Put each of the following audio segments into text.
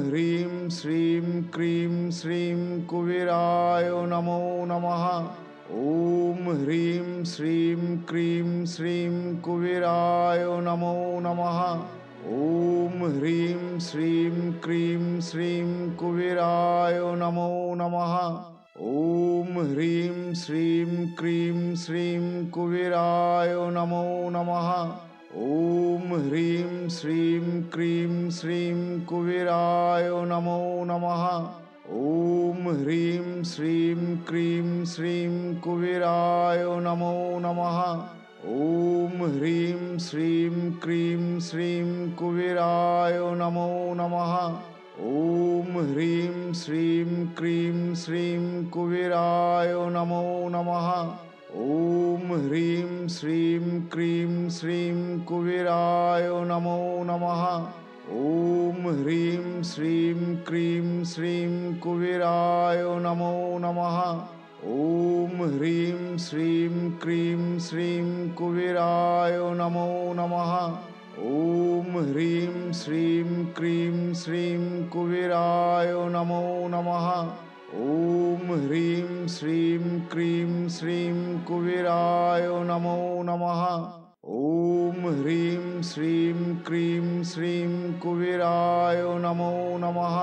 ह्रीं श्रीं क्रीं श्रीं कुबेराय नमो नमः। ॐ ह्रीं श्रीं क्रीं श्रीं कुबेराय नमो नमः। ॐ ह्रीं श्रीं क्रीं श्रीं कुबेराय नमो नमः। ॐ ह्रीं श्रीं क्रीं श्रीं कुबेराय नमो नमः। ॐ ह्रीं श्रीं क्रीं श्रीं कुबेराय नमो नमः। ॐ ह्रीं श्रीं क्रीं श्रीं कुबेराय नमो नमः। ॐ ह्रीं श्रीं क्रीं श्रीं कुबेराय नमो नमः। ॐ ह्रीं श्रीं क्रीं श्रीं कुबेराय नमो नमः। ॐ ह्रीं श्रीं क्रीं श्रीं कुबेराय नमो नमः। ॐ ह्रीं श्रीं क्रीं श्रीं कुबेराय नमो नमः। ॐ ह्रीं श्रीं क्रीं श्रीं कुबेराय नमो नमः। ॐ ह्रीं श्रीं क्रीं श्रीं कुबेराय नमो नमः। ॐ ह्रीं श्रीं क्रीं श्रीं कुबेराय नमो नमः। ॐ ह्रीं श्रीं क्रीं श्रीं कुबेराय नमो नमः।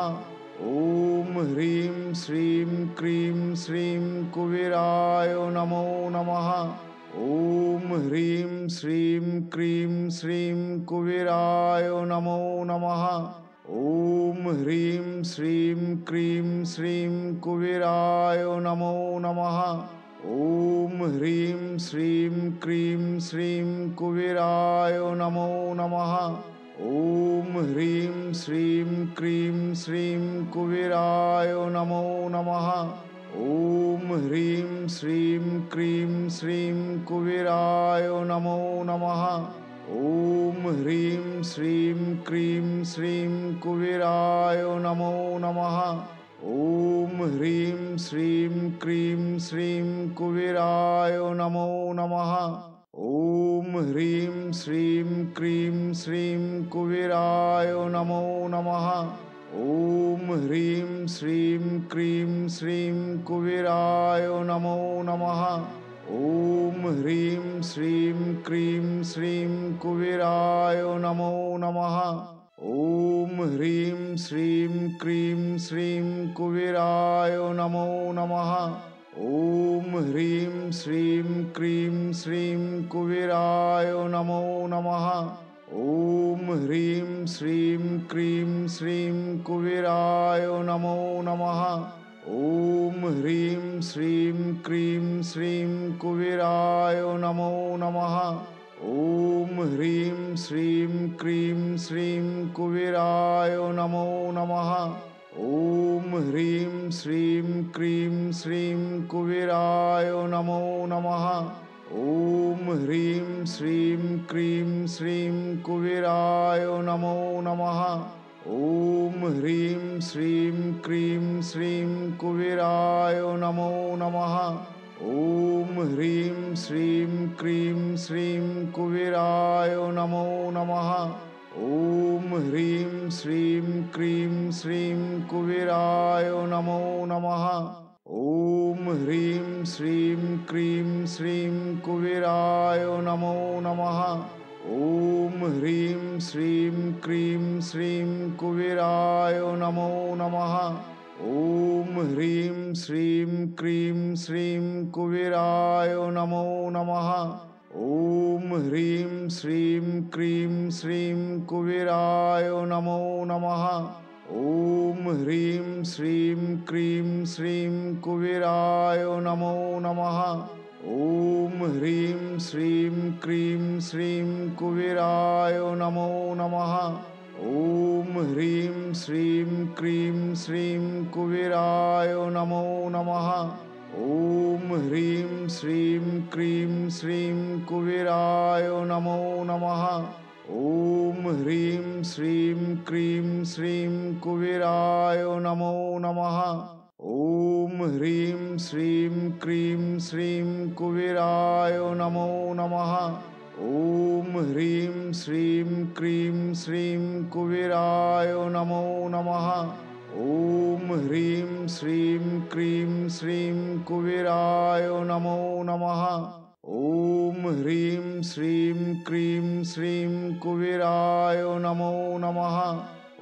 ॐ ह्रीं श्रीं क्रीं श्रीं कुबेराय नमो नमः। ॐ ह्रीं श्रीं क्रीं श्रीं कुबेराय नमो नमः। ॐ ह्रीं श्रीं क्रीं श्रीं कुबेराय नमो नमः। ॐ ह्रीं श्रीं क्रीं श्रीं कुबेराय नमो नमः। ॐ ह्रीं श्रीं क्रीं श्रीं कुबेराय नमो नमः। ॐ ह्रीं श्रीं क्रीं श्रीं कुबेराय नमो नमः। ॐ ह्रीं श्रीं क्रीं श्रीं कुबेराय नमो नमः। ॐ ह्रीं श्रीं क्रीं श्रीं कुबेराय नमो नमः। ॐ ह्रीं श्रीं क्रीं श्रीं कुबेराय नमो नमः। ॐ ह्रीं श्रीं क्रीं श्रीं कुबेराय नमो नमः। ॐ ह्रीं श्रीं क्रीं श्रीं कुबेराय नमो नमः। ॐ ह्रीं श्रीं क्रीं श्रीं कुबेराय नमो नमः। ॐ ह्रीं श्रीं क्रीं श्रीं कुबेराय नमो नमः। ॐ ह्रीं श्रीं क्रीं श्रीं कुबेराय नमो नमः। ॐ ह्रीं श्रीं क्रीं श्रीं कुबेराय नमो नमः। ॐ ह्रीं श्रीं क्रीं श्रीं कुबेराय नमो नमः। ॐ ह्रीं श्रीं क्रीं श्रीं कुबेराय नमो नमः। ॐ ह्रीं श्रीं क्रीं श्रीं कुबेराय नमो नमः। ॐ ह्रीं श्रीं क्रीं श्रीं कुबेराय नमो नमः। ॐ ह्रीं श्रीं क्रीं श्रीं कुबेराय नमो नमः। ॐ ह्रीं श्रीं क्रीं श्रीं कुबेराय नमो नमः। ॐ ह्रीं श्रीं क्रीं श्रीं कुबेराय नमो नमः। ॐ ह्रीं श्रीं क्रीं श्रीं कुबेराय नमो नमः। ॐ ह्रीं श्रीं क्रीं श्रीं कुबेराय नमो नमः। ॐ ह्रीं श्रीं क्रीं श्रीं कुबेराय नमो नमः। ॐ ह्रीं श्रीं क्रीं श्रीं कुबेराय नमो नमः। ॐ ह्रीं श्रीं क्रीं श्रीं कुबेराय नमो नमः। ॐ ह्रीं श्रीं क्रीं श्रीं कुबेराय नमो नमः। ॐ ह्रीं श्रीं क्रीं श्रीं कुबेराय नमो नमः। ॐ ह्रीं श्रीं क्रीं श्रीं कुबेराय नमो नमः। ॐ ह्रीं श्रीं क्रीं श्रीं कुबेराय नमो नमः। ॐ ह्रीं श्रीं क्रीं श्रीं कुबेराय नमो नमः। ॐ ह्रीं श्रीं क्रीं श्रीं कुबेराय नमो नमः। ॐ ह्रीं श्रीं क्रीं श्रीं कुबेराय नमो नमः।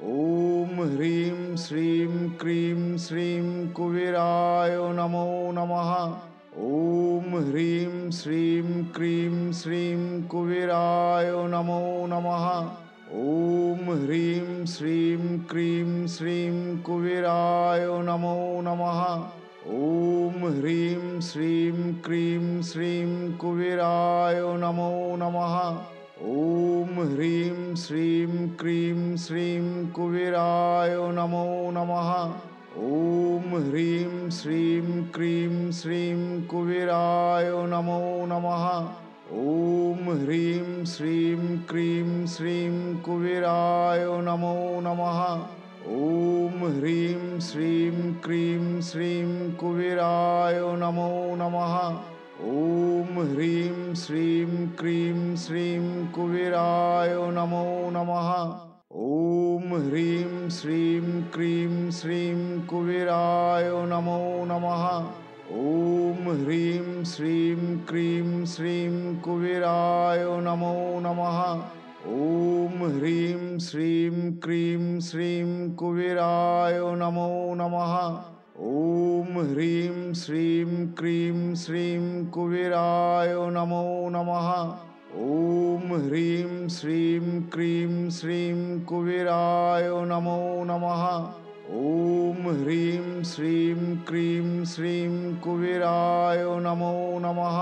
ॐ ह्रीं श्रीं क्रीं श्रीं कुबेराय नमो नमः। ॐ ह्रीं श्रीं क्रीं श्रीं कुबेराय नमो नमः। ॐ ह्रीं श्रीं क्रीं श्रीं कुबेराय नमो नमः। ॐ ह्रीं श्रीं क्रीं श्रीं कुबेराय नमो नमः। ॐ ह्रीं श्रीं क्रीं श्रीं कुबेराय नमो नमः। ॐ ह्रीं श्रीं क्रीं श्रीं कुबेराय नमो नमः। ॐ ह्रीं श्रीं क्रीं श्रीं कुबेराय नमो नमः। ॐ ह्रीं श्रीं क्रीं श्रीं कुबेराय नमो नमः। ॐ ह्रीं श्रीं क्रीं श्रीं कुबेराय नमो नमः। ॐ ह्रीं श्रीं क्रीं श्रीं कुबेराय नमो नमः। ॐ ह्रीं श्रीं क्रीं श्रीं कुबेराय नमो नमः। ॐ ह्रीं श्रीं क्रीं श्रीं कुबेराय नमो नमः। ॐ ह्रीं श्रीं क्रीं श्रीं कुबेराय नमो नमः। ॐ ह्रीं श्रीं क्रीं श्रीं कुबेराय नमो नमः। ॐ ह्रीं श्रीं क्रीं श्रीं कुबेराय नमो नमः।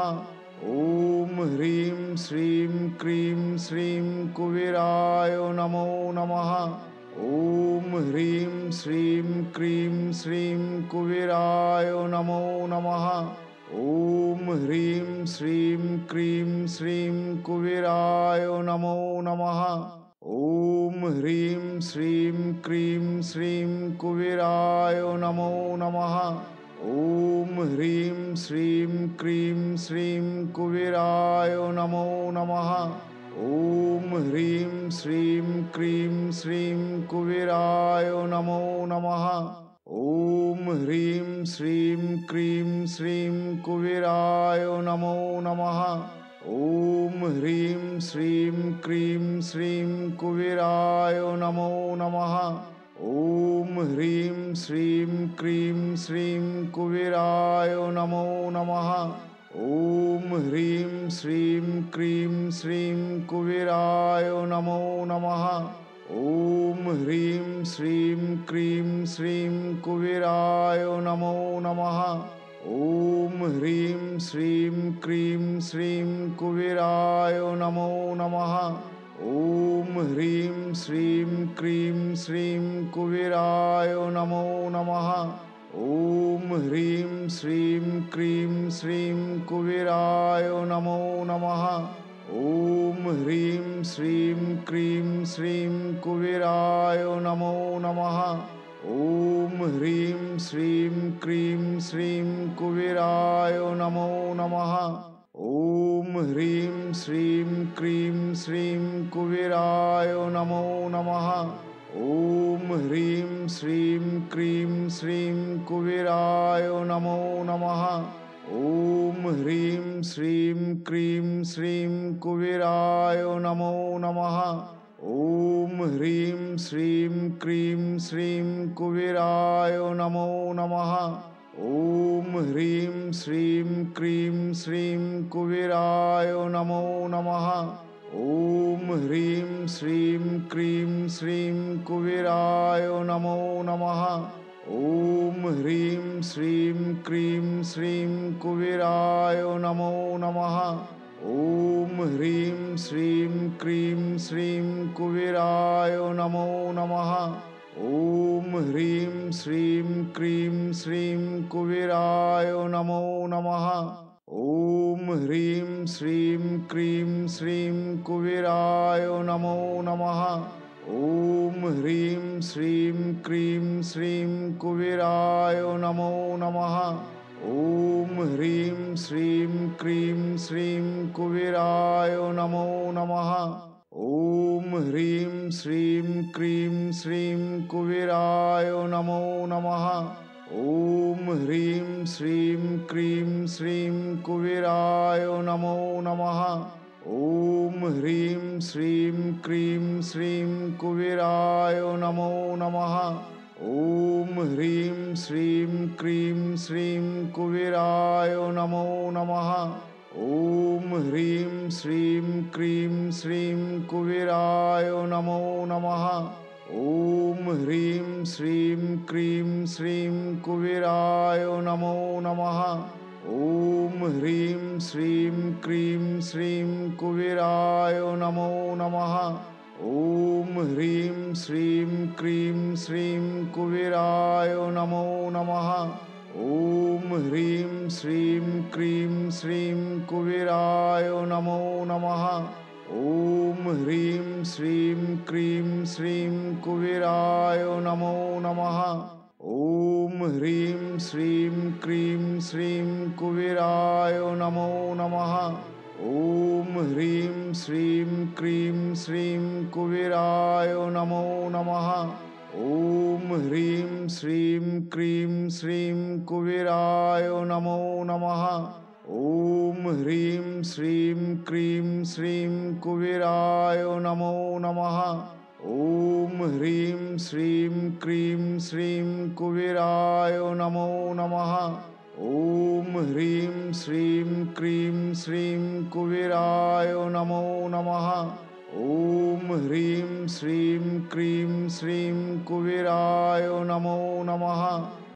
ॐ ह्रीं श्रीं क्रीं श्रीं कुबेराय नमो नमः। ॐ ह्रीं श्रीं क्रीं श्रीं कुबेराय नमो नमः। ॐ ह्रीं श्रीं क्रीं श्रीं कुबेराय नमो नमः। ॐ ह्रीं श्रीं क्रीं श्रीं कुबेराय नमो नमः। ॐ ह्रीं श्रीं क्रीं श्रीं कुबेराय नमो नमः। ॐ ह्रीं श्रीं क्रीं श्रीं कुबेराय नमो नमः। ॐ ह्रीं श्रीं क्रीं श्रीं कुबेराय नमो नमः। ॐ ह्रीं श्रीं क्रीं श्रीं कुबेराय नमो नमः। ॐ ह्रीं श्रीं क्रीं श्रीं कुबेराय नमो नमः। ॐ ह्रीं श्रीं क्रीं श्रीं कुबेराय नमो नमः। ॐ ह्रीं श्रीं क्रीं श्रीं कुबेराय नमो नमः। ॐ ह्रीं श्रीं क्रीं श्रीं कुबेराय नमो नमः। ॐ ह्रीं श्रीं क्रीं श्रीं कुबेराय नमो नमः। ॐ ह्रीं श्रीं क्रीं श्रीं कुबेराय नमो नमः। ॐ ह्रीं श्रीं क्रीं श्रीं कुबेराय नमो नमः। ॐ ह्रीं श्रीं क्रीं श्रीं कुबेराय नमो नमः। ॐ ह्रीं श्रीं क्रीं श्रीं कुबेराय नमो नमः। ॐ ह्रीं श्रीं क्रीं श्रीं कुबेराय नमो नमः। ॐ ह्रीं श्रीं क्रीं श्रीं कुबेराय नमो नमः। ॐ ह्रीं श्रीं क्रीं श्रीं कुबेराय नमो नमः। ॐ ह्रीं श्रीं क्रीं श्रीं कुबेराय नमो नमः। ॐ ह्रीं श्रीं क्रीं श्रीं कुबेराय नमो नमः। ॐ ह्रीं श्रीं क्रीं श्रीं कुबेराय नमो नमः। ॐ ह्रीं श्रीं क्रीं श्रीं कुबेराय नमो नमः। ॐ ह्रीं श्रीं क्रीं श्रीं कुबेराय नमो नमः। ॐ ह्रीं श्रीं क्रीं श्रीं कुबेराय नमो नमः। ॐ ह्रीं श्रीं क्रीं श्रीं कुबेराय नमो नमः। ॐ ह्रीं श्रीं क्रीं श्रीं कुबेराय नमो नमः। ॐ ह्रीं श्रीं क्रीं श्रीं कुबेराय नमो नमः। ॐ ह्रीं श्रीं क्रीं श्रीं कुबेराय नमो नमः। ॐ ह्रीं श्रीं क्रीं श्रीं कुबेराय नमो नमः। ॐ ह्रीं श्रीं क्रीं श्रीं कुबेराय नमो नमः। ॐ ह्रीं श्रीं क्रीं श्रीं कुबेराय नमो नमः। ॐ ह्रीं श्रीं क्रीं श्रीं कुबेराय नमो नमः। ॐ ह्रीं श्रीं क्रीं श्रीं कुबेराय नमो नमः। ॐ ह्रीं श्रीं क्रीं श्रीं कुबेराय नमो नमः। ॐ ह्रीं श्रीं क्रीं श्रीं कुबेराय नमो नमः। ॐ ह्रीं श्रीं क्रीं श्रीं कुबेराय नमो नमः। ॐ ह्रीं श्रीं क्रीं श्रीं कुबेराय नमो नमः। ॐ ह्रीं श्रीं क्रीं श्रीं कुबेराय नमो नमः। ॐ ह्रीं श्रीं क्रीं श्रीं कुबेराय नमो नमः। ॐ ह्रीं श्रीं क्रीं श्रीं कुबेराय नमो नमः। ॐ ह्रीं श्रीं क्रीं श्रीं कुबेराय नमो नमः। ॐ ह्रीं श्रीं क्रीं श्रीं कुबेराय नमो नमः। ॐ ह्रीं श्रीं क्रीं श्रीं कुबेराय नमो नमः।